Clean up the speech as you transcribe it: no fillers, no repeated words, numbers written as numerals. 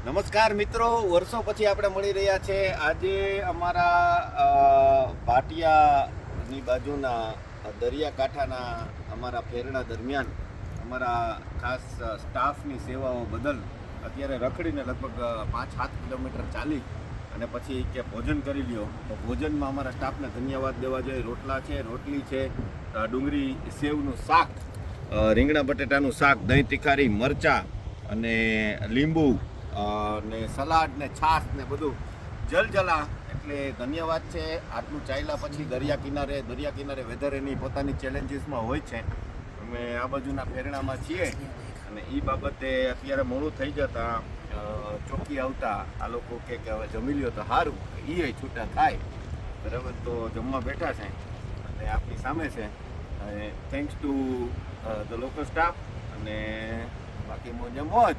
નમસ્કાર મિત્રો, વર્ષો પછી આપણે મળી રહ્યા છે. આજે અમારા ભાટિયાની બાજુના દરિયાકાંઠાના અમારા ફેરણા દરમિયાન અમારા ખાસ સ્ટાફની સેવાઓ બદલ અત્યારે રખડીને લગભગ 5-7 કિલોમીટર ચાલી અને પછી કે ભોજન કરી લ્યો. તો ભોજનમાં અમારા સ્ટાફને ધન્યવાદ દેવા જોઈએ. રોટલા છે, રોટલી છે, ડુંગળી સેવનું શાક, રીંગણા બટેટાનું શાક, દહીં તીખારી, મરચાં અને લીંબુ ને સલાડ ને છાશ ને બધું જલજલા. એટલે ધન્યવાદ છે. આટલું ચાલ્યા પછી દરિયા કિનારે વેધર એની પોતાની ચેલેન્જીસમાં હોય છે. અમે આ બાજુના ફેરણામાં છીએ અને એ બાબતે અત્યારે મોડું થઈ જતા ચોકી આવતા આ લોકો કે હવે જમી લ્યો તો સારું, એ છૂટા થાય. બરાબર, તો જમવા બેઠા છે અને આપણી સામે છે. Thanks to the local staff અને બાકી મોજ.